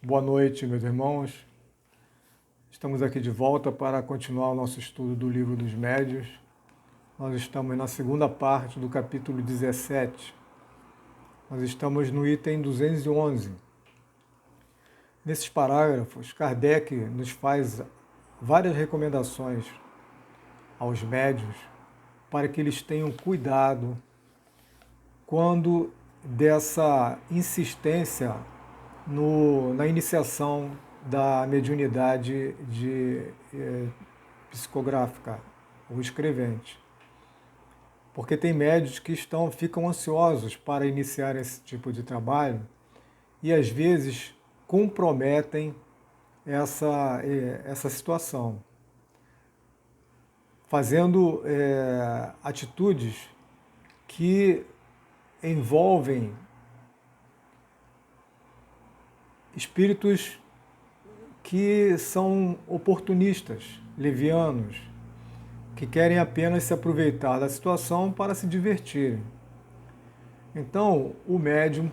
Boa noite, meus irmãos. Estamos aqui de volta para continuar o nosso estudo do Livro dos Médiuns. Nós estamos na segunda parte do capítulo 17. Nós estamos no item 211. Nesses parágrafos, Kardec nos faz várias recomendações aos médiuns para que eles tenham cuidado quando dessa insistência na iniciação da mediunidade psicográfica ou escrevente. Porque tem médiuns que ficam ansiosos para iniciar esse tipo de trabalho e às vezes comprometem essa situação, fazendo atitudes que envolvem espíritos que são oportunistas, levianos, que querem apenas se aproveitar da situação para se divertirem. Então, o médium,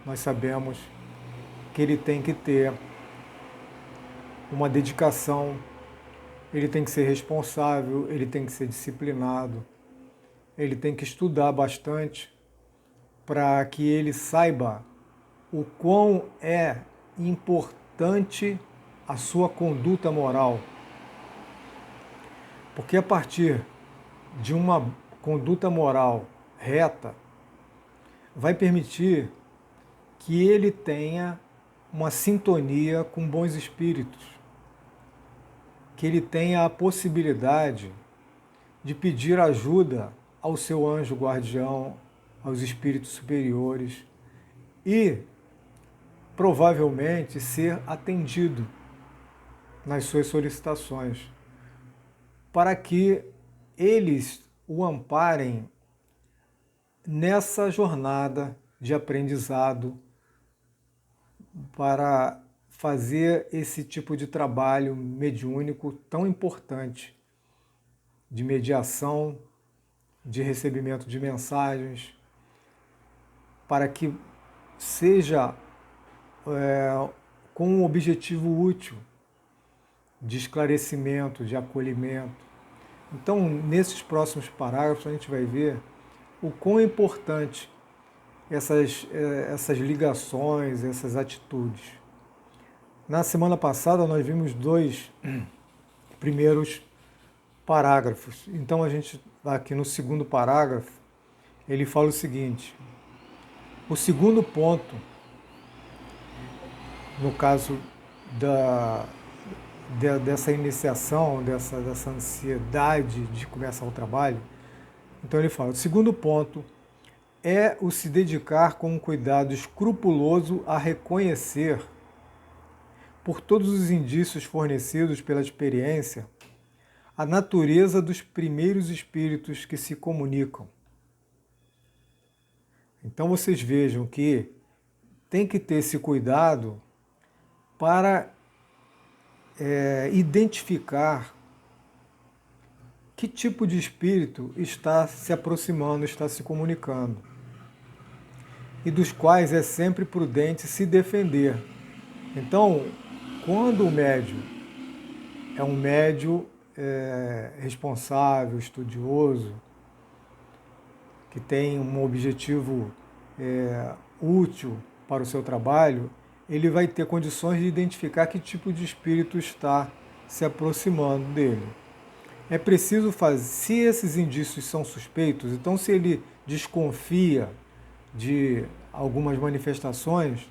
nós sabemos que ele tem que ter uma dedicação, ele tem que ser responsável, ele tem que ser disciplinado, ele tem que estudar bastante para que ele saiba o quão é importante a sua conduta moral. Porque a partir de uma conduta moral reta, vai permitir que ele tenha uma sintonia com bons espíritos, que ele tenha a possibilidade de pedir ajuda ao seu anjo guardião, aos espíritos superiores e provavelmente ser atendido nas suas solicitações, para que eles o amparem nessa jornada de aprendizado para fazer esse tipo de trabalho mediúnico tão importante, de mediação, de recebimento de mensagens, para que seja com um objetivo útil de esclarecimento, de acolhimento. Então, nesses próximos parágrafos, a gente vai ver o quão importante essas ligações, essas atitudes. Na semana passada, nós vimos 2 primeiros parágrafos. Então, a gente, aqui no segundo parágrafo, ele fala o seguinte: o segundo ponto, no caso dessa iniciação, dessa ansiedade de começar o trabalho, então ele fala, o segundo ponto é o se dedicar com um cuidado escrupuloso a reconhecer, por todos os indícios fornecidos pela experiência, a natureza dos primeiros espíritos que se comunicam. Então vocês vejam que tem que ter esse cuidado para identificar que tipo de espírito está se aproximando, está se comunicando, e dos quais é sempre prudente se defender. Então, quando o médium é um médium responsável, estudioso, que tem um objetivo útil para o seu trabalho, ele vai ter condições de identificar que tipo de espírito está se aproximando dele. É preciso fazer, se esses indícios são suspeitos, então se ele desconfia de algumas manifestações,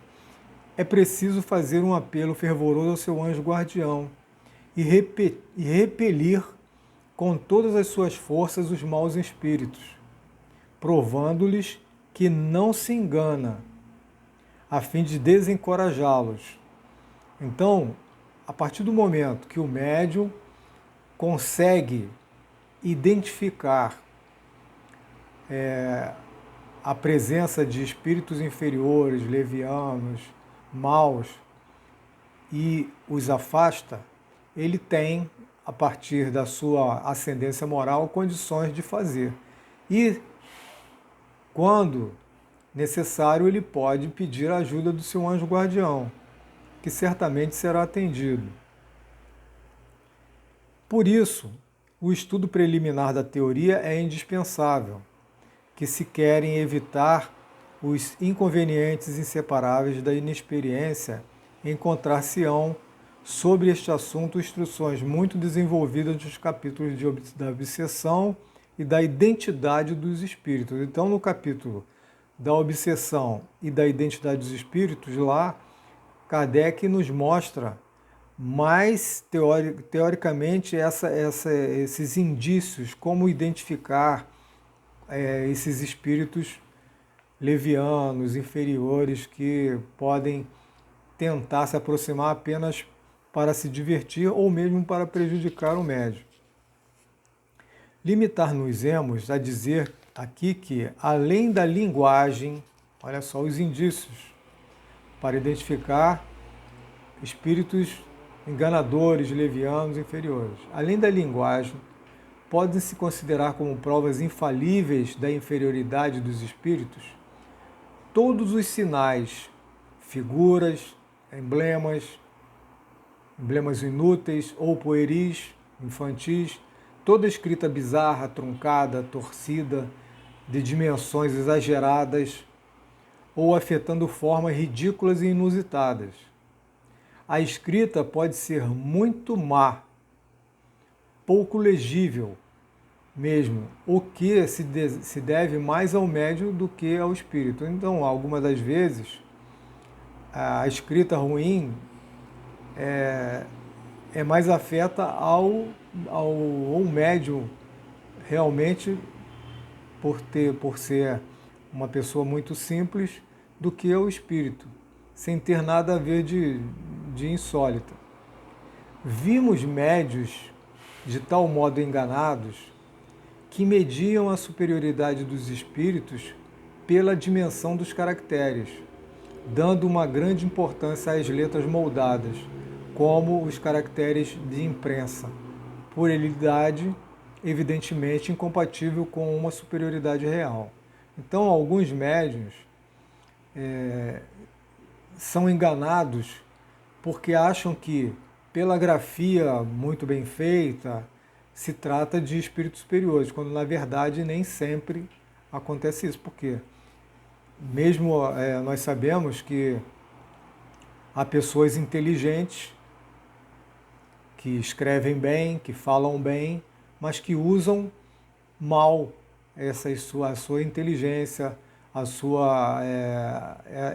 é preciso fazer um apelo fervoroso ao seu anjo guardião e repelir com todas as suas forças os maus espíritos, provando-lhes que não se engana, a fim de desencorajá-los. Então, a partir do momento que o médium consegue identificar a presença de espíritos inferiores, levianos, maus, e os afasta, ele tem, a partir da sua ascendência moral, condições de fazer. E, quando necessário, ele pode pedir a ajuda do seu anjo guardião. que certamente será atendido. Por isso, o estudo preliminar da teoria é indispensável, que se querem evitar os inconvenientes inseparáveis da inexperiência, encontrar-se-ão sobre este assunto instruções muito desenvolvidas nos capítulos da obsessão e da identidade dos espíritos. Então, no capítulo da obsessão e da identidade dos espíritos, lá, Kardec nos mostra mais teoricamente esses indícios, como identificar esses espíritos levianos, inferiores, que podem tentar se aproximar apenas para se divertir ou mesmo para prejudicar o médium. Limitar-nos-emos a dizer aqui que, além da linguagem, olha só os indícios para identificar espíritos enganadores, levianos, inferiores. Além da linguagem, podem-se considerar como provas infalíveis da inferioridade dos espíritos todos os sinais, figuras, emblemas inúteis ou pueris, infantis, toda escrita bizarra, truncada, torcida, de dimensões exageradas ou afetando formas ridículas e inusitadas. A escrita pode ser muito má, pouco legível mesmo, o que se deve mais ao médium do que ao espírito. Então, algumas das vezes, a escrita ruim é mais afeta ao médium, realmente, por ser uma pessoa muito simples, do que ao espírito, sem ter nada a ver de insólito. Vimos médios de tal modo enganados que mediam a superioridade dos espíritos pela dimensão dos caracteres, dando uma grande importância às letras moldadas, como os caracteres de imprensa, puerilidade evidentemente incompatível com uma superioridade real. Então, alguns médiuns são enganados porque acham que, pela grafia muito bem feita, se trata de espíritos superiores, quando na verdade nem sempre acontece isso. Porque mesmo nós sabemos que há pessoas inteligentes que escrevem bem, que falam bem, mas que usam mal a sua inteligência,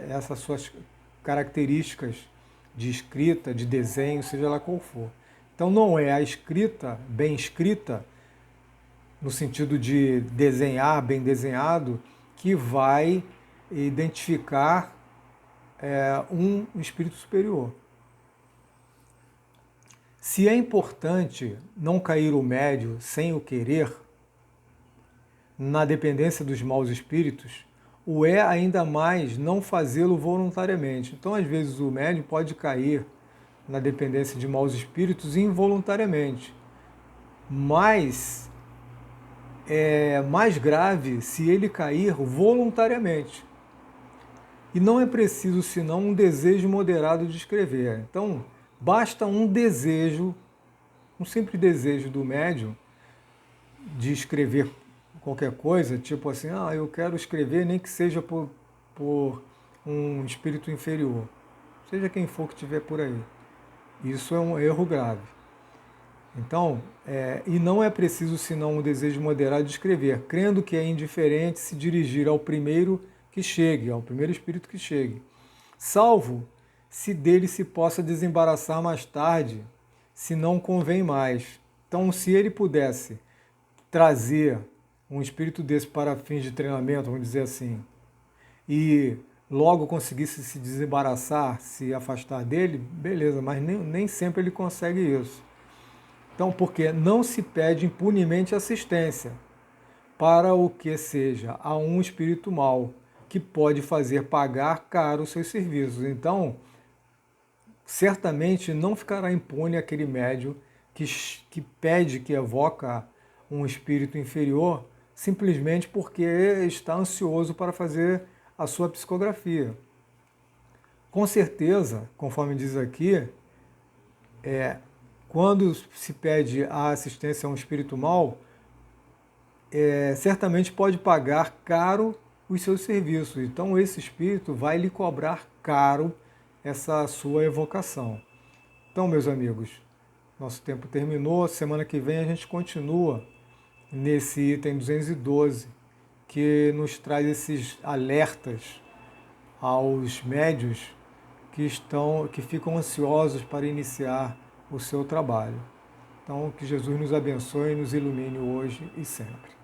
essas suas características de escrita, de desenho, seja lá qual for. Então não é a escrita, bem escrita, no sentido de desenhar, bem desenhado, que vai identificar um espírito superior. Se é importante não cair o médium sem o querer, na dependência dos maus espíritos, o é ainda mais não fazê-lo voluntariamente. Então, às vezes, o médium pode cair na dependência de maus espíritos involuntariamente. Mas é mais grave se ele cair voluntariamente. E não é preciso senão um desejo moderado de escrever. Então, basta um desejo, um simples desejo do médium de escrever qualquer coisa, tipo assim, eu quero escrever nem que seja por um espírito inferior, seja quem for que estiver por aí. Isso é um erro grave. Então, e não é preciso senão um desejo moderado de escrever, crendo que é indiferente se dirigir ao primeiro que chegue, ao primeiro espírito que chegue, salvo se dele se possa desembaraçar mais tarde, se não convém mais. Então, se ele pudesse trazer um espírito desse para fins de treinamento, vamos dizer assim, e logo conseguisse se desembaraçar, se afastar dele, beleza, mas nem sempre ele consegue isso. Então, porque não se pede impunemente assistência para o que seja a um espírito mau, que pode fazer pagar caro os seus serviços. Então, certamente não ficará impune aquele médium que pede, que evoca um espírito inferior, simplesmente porque está ansioso para fazer a sua psicografia. Com certeza, conforme diz aqui, quando se pede a assistência a um espírito mau, certamente pode pagar caro os seus serviços. Então esse espírito vai lhe cobrar caro essa sua evocação. Então, meus amigos, nosso tempo terminou. Semana que vem a gente continua nesse item 212, que nos traz esses alertas aos médios que ficam ansiosos para iniciar o seu trabalho. Então, que Jesus nos abençoe e nos ilumine hoje e sempre.